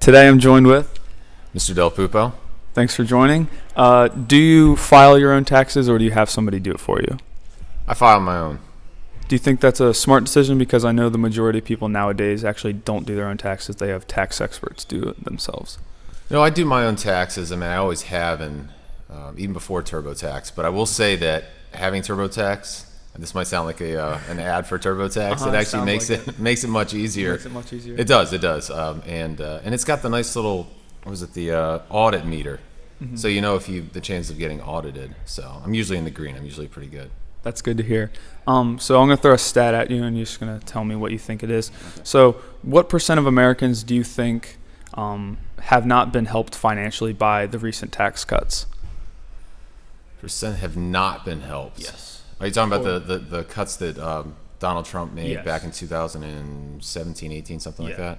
Today I'm joined with, Mr. Del Pupo. thanks for joining. Do you file your own taxes or do you have somebody do it for you? I file my own. Do you think that's a smart decision? Because I know the majority of people nowadays actually don't do their own taxes. They have tax experts do it themselves. No, I do my own taxes. I mean, I always have, and even before TurboTax. But I will say that having TurboTax, and this might sound like an ad for TurboTax, it actually makes it much easier. Makes it much easier. It does. And it's got the nice little, what was it, the audit meter. Mm-hmm. So you know if you the chance of getting audited. So I'm usually in the green. I'm usually pretty good. That's good to hear. So I'm going to throw a stat at you, and you're just going to tell me what you think it is. Okay. So what % of Americans do you think have not been helped financially by the recent tax cuts? Percent have not been helped. Yes. Are you talking about the cuts that Donald Trump made Yes. back in 2017, 18, something like that?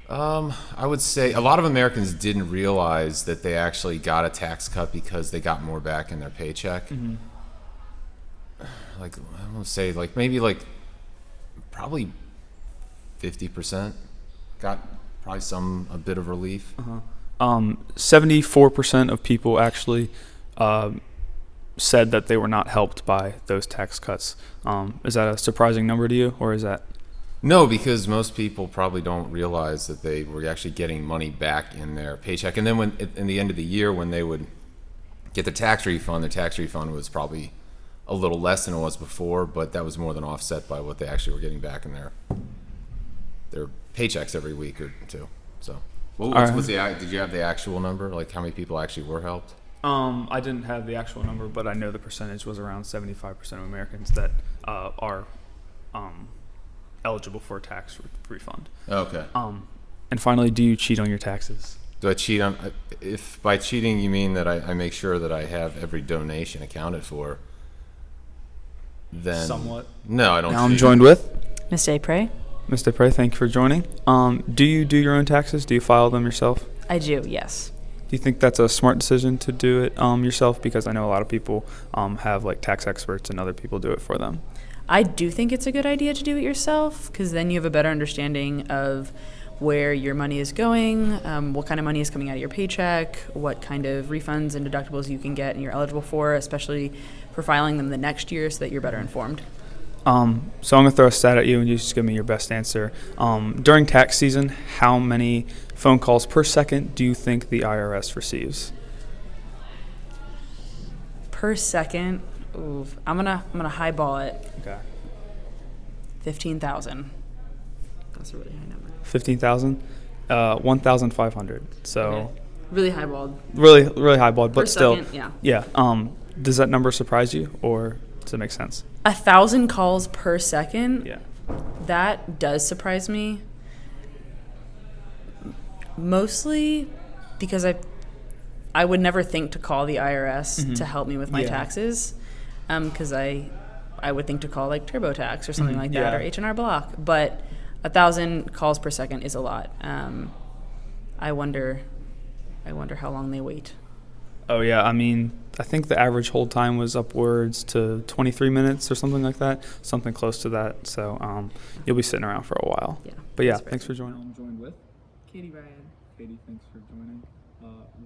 I would say a lot of Americans didn't realize that they actually got a tax cut because they got more back in their paycheck. Mm-hmm. Like I want to say maybe probably 50% got probably a bit of relief. 74% of people actually said that they were not helped by those tax cuts. Is that a surprising number to you, or is that? No, because most people probably don't realize that they were actually getting money back in their paycheck. And then when in the end of the year, when they would get their tax refund was probably a little less than it was before, but that was more than offset by what they actually were getting back in their paychecks every week or two. So, did you have the actual number? Like how many people actually were helped? I didn't have the actual number, but I know the percentage was around 75% of Americans that are eligible for a tax refund. Okay. And finally, do you cheat on your taxes? Do I cheat on? If by cheating you mean that I make sure that I have every donation accounted for, then somewhat. No, I don't. Now I'm joined with Ms. Daypray. Ms. Daypray. Thank you for joining. Do you do your own taxes? Do you file them yourself? I do, yes. Do you think that's a smart decision to do it yourself? Because I know a lot of people have tax experts and other people do it for them. I do think it's a good idea to do it yourself because then you have a better understanding of where your money is going, what kind of money is coming out of your paycheck, what kind of refunds and deductibles you can get and you're eligible for, especially for filing them the next year so that you're better informed. So I'm going to throw a stat at you and you just give me your best answer. During tax season, how many phone calls per second do you think the IRS receives? Per second, I'm gonna highball it. Okay. 15,000. That's a really high number. 15,000? 1,500. So okay. Really highballed. Really highballed, but per still. Second, yeah. Yeah. Does that number surprise you, or does it make sense? 1,000 calls per second. Yeah. That does surprise me. Mostly because I would never think to call the IRS to help me with my taxes, because I would think to call TurboTax or something like that, or H&R Block. But 1,000 calls per second is a lot. I wonder how long they wait. Oh yeah, I mean, I think the average hold time was upwards to 23 minutes or something like that, something close to that. So you'll be sitting around for a while. Yeah. But yeah, thanks for joining. I'm joined with Katie Ryan. Katie. Thanks for joining.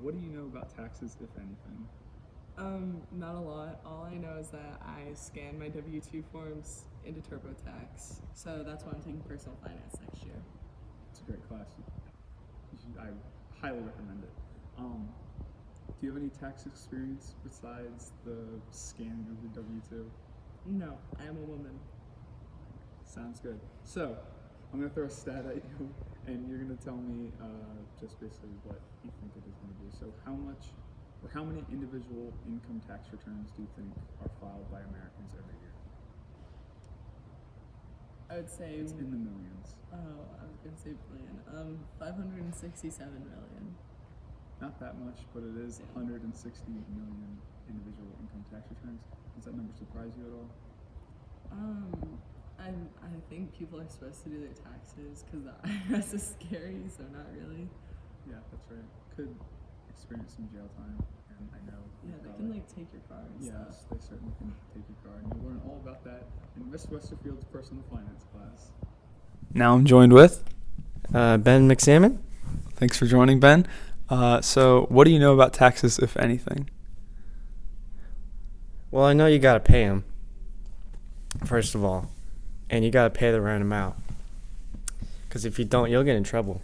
What do you know about taxes, if anything? Not a lot. All I know is that I scan my W-2 forms into TurboTax, so that's why I'm taking personal finance next year. It's a great class. I highly recommend it. Do you have any tax experience besides the scanning of the W-2? No, I am a woman. Sounds good. So, I'm going to throw a stat at you, and you're going to tell me just basically what you think it is going to be. So how many individual income tax returns do you think are filed by Americans every year? I would say... It's in the millions. Oh, I was going to say billion. 567 million. Not that much, but it is 160 million individual income tax returns. Does that number surprise you at all? I think people are supposed to do their taxes because the IRS is scary, so not really. Yeah, that's right. Could experience some jail time, and I know. Yeah, they can take your car and stuff. Yes, they certainly can take your car, and you'll learn all about that in Miss Westerfield's personal finance class. Now I'm joined with Ben McSalmon. Thanks for joining, Ben. So what do you know about taxes, if anything? Well, I know you gotta pay them, first of all, and you gotta pay the right amount. Because if you don't, you'll get in trouble.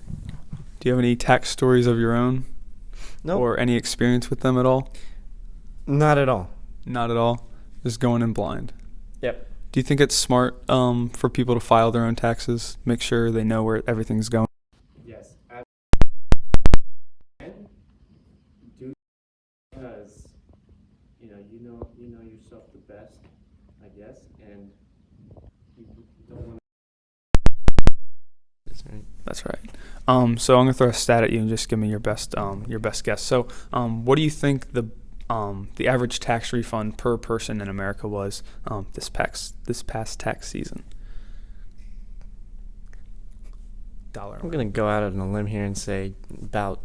Do you have any tax stories of your own? Nope. Or any experience with them at all? Not at all. Not at all. Just going in blind. Yep. Do you think it's smart for people to file their own taxes? Make sure they know where everything's going. Yes. Do because you know yourself the best, I guess, and you don't want. That's right. That's right. So I'm gonna throw a stat at you and just give me your best guess. So, what do you think the average tax refund per person in America was this past tax season? Dollar. I'm gonna go out on a limb here and say about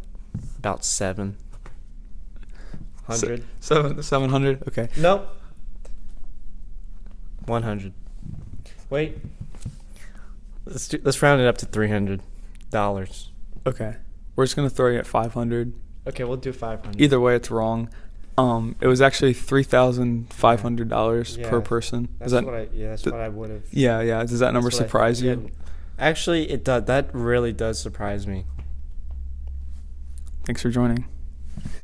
700. 700. Okay. Nope. 100. Wait. Let's round it up to $300. Okay. We're just gonna throw you at 500. Okay, we'll do 500. Either way, it's wrong. It was actually $3,500 per Yeah. person. That's what I would have. Yeah. Does that number surprise you? Actually, it does. That really does surprise me. Thanks for joining.